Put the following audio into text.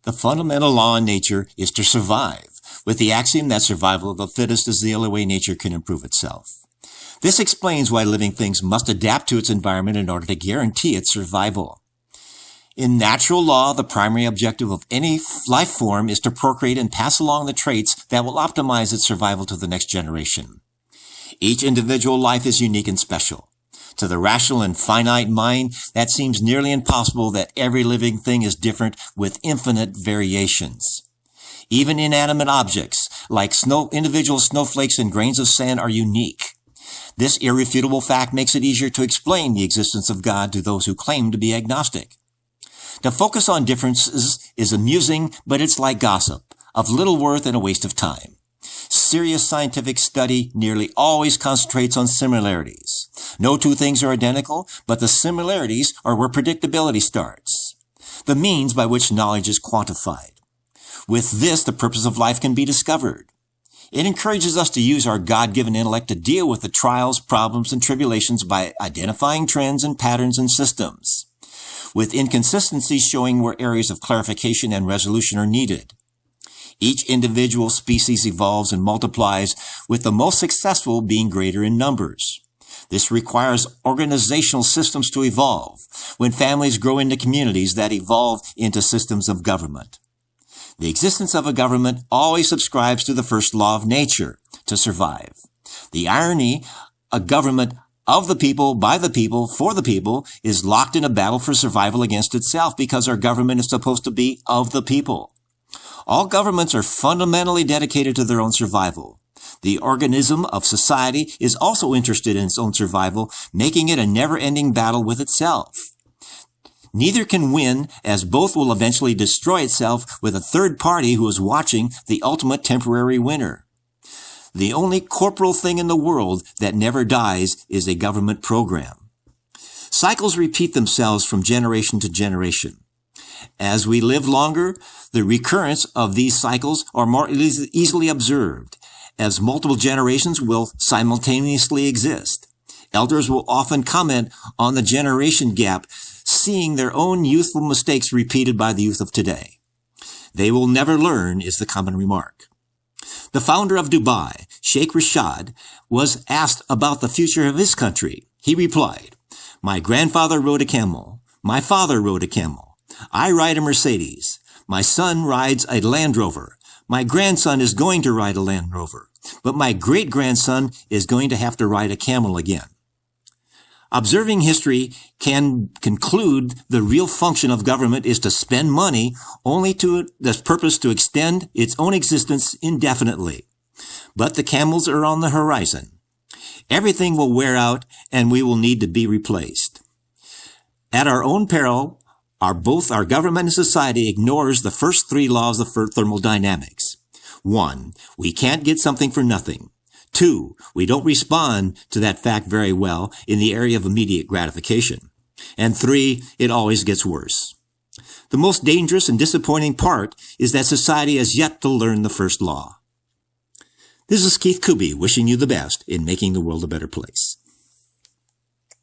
The fundamental law in nature is to survive, with the axiom that survival of the fittest is the only way nature can improve itself. This explains why living things must adapt to its environment in order to guarantee its survival. In natural law, the primary objective of any life form is to procreate and pass along the traits that will optimize its survival to the next generation. Each individual life is unique and special. To the rational and finite mind, that seems nearly impossible that every living thing is different with infinite variations. Even inanimate objects, like individual snowflakes and grains of sand, are unique. This irrefutable fact makes it easier to explain the existence of God to those who claim to be agnostic. To focus on differences is amusing, but it's like gossip, of little worth and a waste of time. Serious scientific study nearly always concentrates on similarities. No two things are identical, but the similarities are where predictability starts, the means by which knowledge is quantified. With this, the purpose of life can be discovered. It encourages us to use our God-given intellect to deal with the trials, problems, and tribulations by identifying trends and patterns and systems, with inconsistencies showing where areas of clarification and resolution are needed. Each individual species evolves and multiplies, with the most successful being greater in numbers. This requires organizational systems to evolve, when families grow into communities that evolve into systems of government. The existence of a government always subscribes to the first law of nature, to survive. The irony, a government of the people, by the people, for the people, is locked in a battle for survival against itself because our government is supposed to be of the people. All governments are fundamentally dedicated to their own survival. The organism of society is also interested in its own survival, making it a never-ending battle with itself. Neither can win, as both will eventually destroy itself with a third party who is watching the ultimate temporary winner. The only corporal thing in the world that never dies is a government program. Cycles repeat themselves from generation to generation. As we live longer, the recurrence of these cycles are more easily observed, as multiple generations will simultaneously exist. Elders will often comment on the generation gap, seeing their own youthful mistakes repeated by the youth of today. They will never learn, is the common remark. The founder of Dubai, Sheikh Rashad, was asked about the future of his country. He replied, "My grandfather rode a camel. My father rode a camel. I ride a Mercedes. My son rides a Land Rover. My grandson is going to ride a Land Rover. But my great-grandson is going to have to ride a camel again." Observing history can conclude the real function of government is to spend money only to the purpose to extend its own existence indefinitely. But the camels are on the horizon. Everything will wear out and we will need to be replaced. At our own peril, both our government and society ignores the first three laws of thermodynamics. 1. We can't get something for nothing. 2. We don't respond to that fact very well in the area of immediate gratification. And 3. It always gets worse. The most dangerous and disappointing part is that society has yet to learn the first law. This is Keith Kuby wishing you the best in making the world a better place.